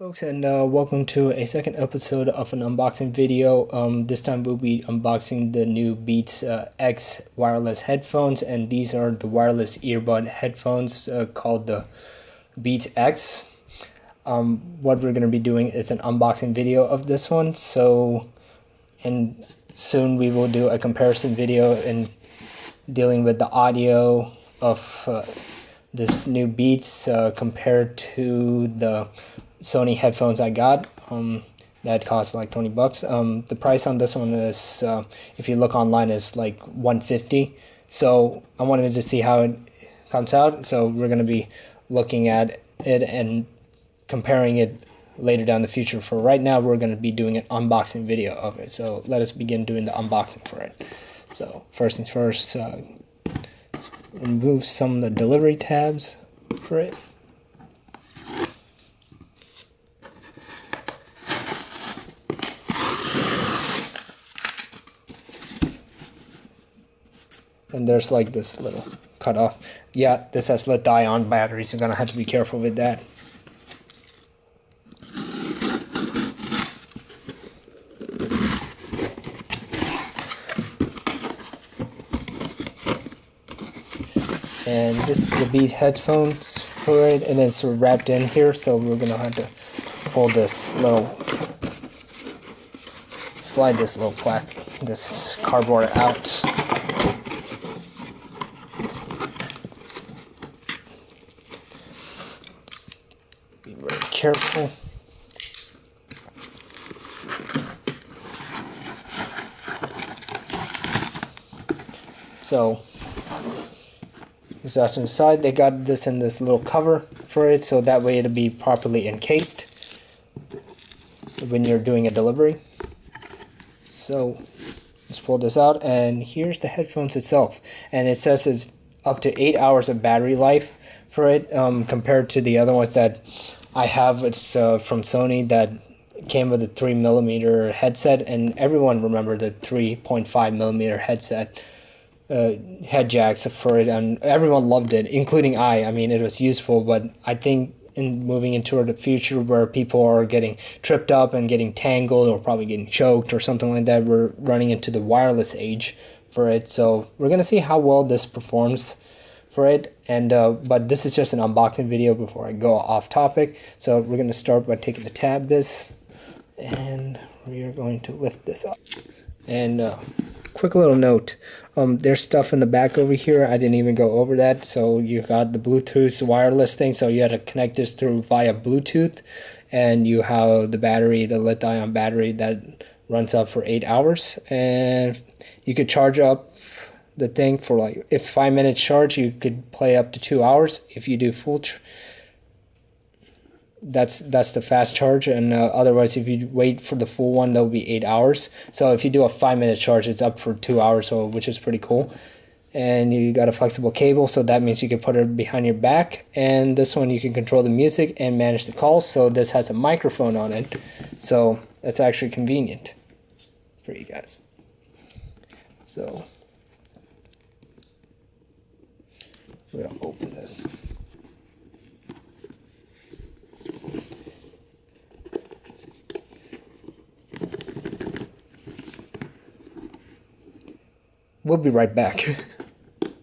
Folks, and welcome to a second episode of an unboxing video. This time we'll be unboxing the new Beats X wireless headphones, and these are the wireless earbud headphones called the Beats X. What we're going to be doing is an unboxing video of this one, and soon we will do a comparison video in dealing with the audio of this new Beats compared to the Sony headphones I got that cost like $20. The price on this one is if you look online is like $150. So I wanted to see how it comes out, so we're going to be looking at it and comparing it later down the future. For right now, we're going to be doing an unboxing video of it, so let us begin doing the unboxing for it. So first things first, remove some of the delivery tabs for it. And there's like this little cutoff. Yeah, this has lithium batteries. You're gonna have to be careful with that. And this is the Beats headphones for it, and it's wrapped in here. So we're gonna have to pull this little, slide this little this cardboard out. Be very careful. So that's inside. They got this in this little cover for it, so that way it'll be properly encased when you're doing a delivery. So let's pull this out, and here's the headphones itself, and it says it's up to 8 hours of battery life for it, compared to the other ones that I have. It's from Sony that came with a 3mm headset, and everyone remembered the 3.5mm headset head jacks for it, and everyone loved it, including I mean, it was useful, but I think in moving into the future where people are getting tripped up and getting tangled or probably getting choked or something like that, we're running into the wireless age for it. So we're gonna see how well this performs for it, and but this is just an unboxing video before I go off topic. So we're gonna start by taking the tab this, and we are going to lift this up. And quick little note, there's stuff in the back over here. I didn't even go over that. So you got the Bluetooth wireless thing, so you had to connect this through via Bluetooth, and you have the battery, the lithium battery that runs up for 8 hours, and you could charge up the thing for like, if 5 minutes charge, you could play up to 2 hours. If you do full that's the fast charge, and otherwise if you wait for the full one, that'll be 8 hours. So if you do a 5-minute charge, it's up for 2 hours, so which is pretty cool. And you got a flexible cable, so that means you can put it behind your back. And this one you can control the music and manage the calls, so this has a microphone on it, so that's actually convenient for you guys. So we're gonna open this. We'll be right back.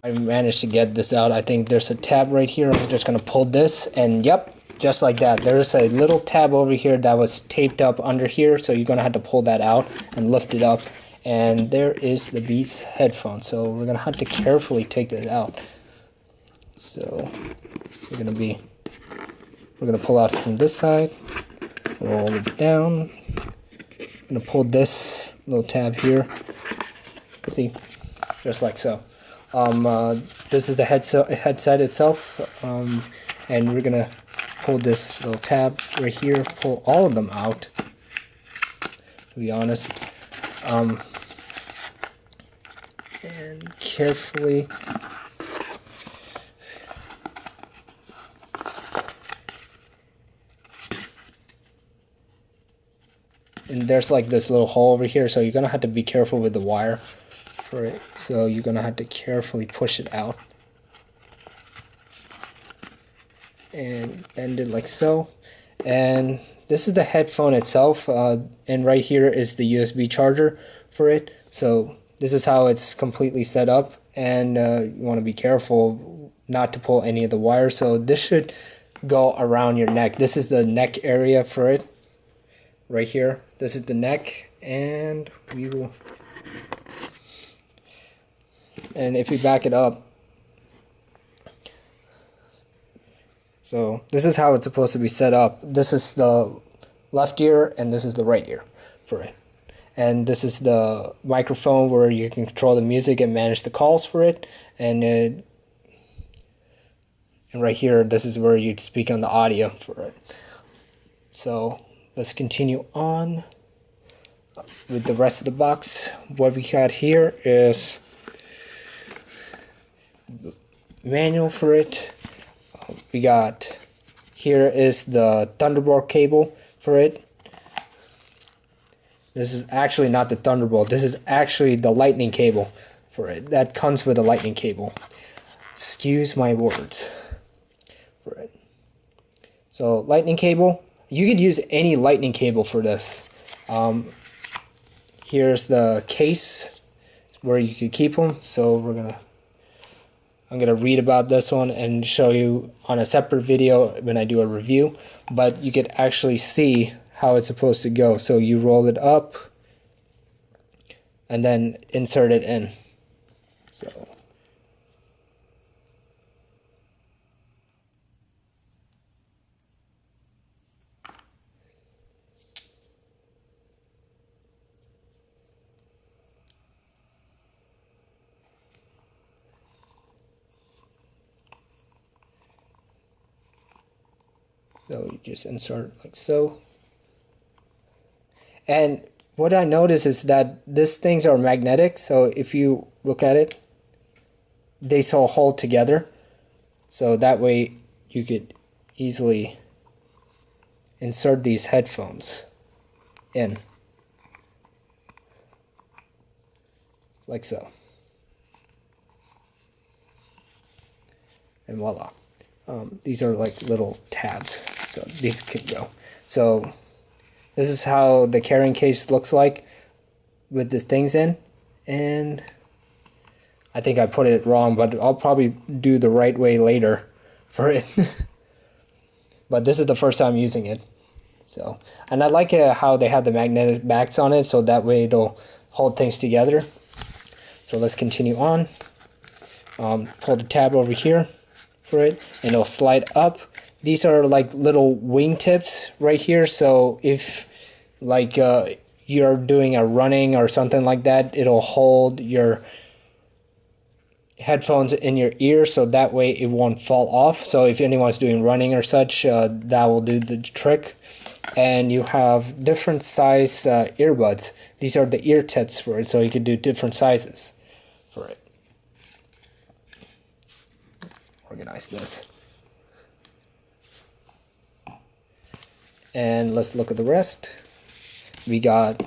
I managed to get this out. I think there's a tab right here. I'm just gonna pull this, and yep, just like that. There's a little tab over here that was taped up under here, so you're gonna have to pull that out and lift it up. And there is the Beats headphone. So we're gonna have to carefully take this out. So we're gonna pull out from this side, roll it down. I'm gonna pull this little tab here. See, just like so. This is the headset itself, and we're gonna pull this little tab right here, pull all of them out, to be honest, and carefully and there's like this little hole over here, so you're gonna have to be careful with the wire for it. So you're gonna have to carefully push it out and bend it like so. And this is the headphone itself, and right here is the USB charger for it. So this is how it's completely set up, and you want to be careful not to pull any of the wires. So this should go around your neck. This is the neck area for it right here. This is the neck, and if we back it up, so this is how it's supposed to be set up. This is the left ear and this is the right ear for it. And this is the microphone where you can control the music and manage the calls for it. And right here, this is where you'd speak on the audio for it. So let's continue on with the rest of the box. What we got here is the manual for it. We got, here is the Thunderbolt cable for it. This is actually not the Thunderbolt. This is actually the lightning cable for it. That comes with a lightning cable. Excuse my words for it. So lightning cable, you could use any lightning cable for this. Here's the case where you could keep them. So I'm gonna read about this one and show you on a separate video when I do a review, but you could actually see how it's supposed to go. So you roll it up and then insert it in. So you just insert like so. And what I notice is that these things are magnetic, so if you look at it, they all hold together. So that way you could easily insert these headphones in. Like so. And voila. These are like little tabs, so these could go. So this is how the carrying case looks like with the things in, and I think I put it wrong, but I'll probably do the right way later for it. But this is the first time using it. So, and I like how they have the magnetic backs on it, so that way it'll hold things together. So let's continue on. Pull the tab over here for it, and it'll slide up. These are like little wing tips right here, so if like you're doing a running or something like that, it'll hold your headphones in your ear, so that way it won't fall off. So if anyone's doing running or such, that will do the trick. And you have different size earbuds. These are the ear tips for it, so you can do different sizes for it. Organize this. And let's look at the rest. We got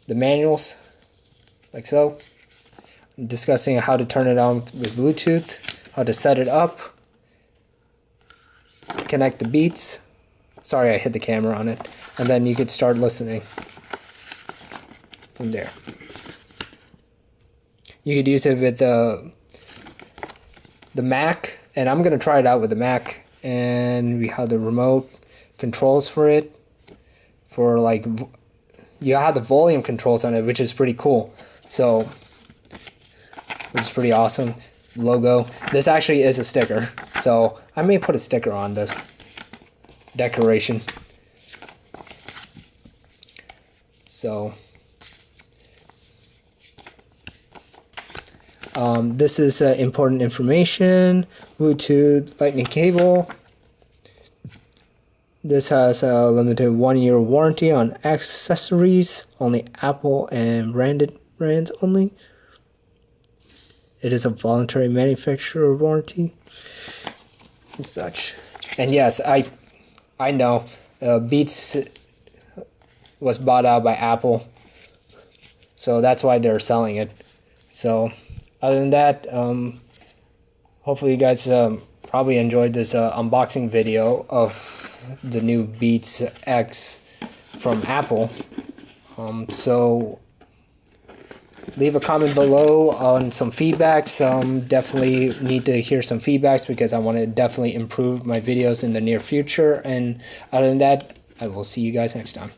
the manuals, like so. Discussing how to turn it on with Bluetooth, how to set it up, connect the Beats. Sorry, I hit the camera on it. And then you could start listening from there. You could use it with the Mac, and I'm gonna try it out with the Mac. And we have the remote controls for it. For like, you have the volume controls on it, which is pretty cool. So, which is pretty awesome. Logo. This actually is a sticker, so I may put a sticker on this decoration. So, this is important information. Bluetooth lightning cable. This has a limited 1-year warranty on accessories, only Apple and branded brands only. It is a voluntary manufacturer warranty and such. And yes, I know Beats was bought out by Apple, so that's why they're selling it. So other than that, hopefully you guys probably enjoyed this unboxing video of the new Beats X from Apple. So leave a comment below on some feedback. Definitely need to hear some feedbacks because I want to definitely improve my videos in the near future. And other than that, I will see you guys next time.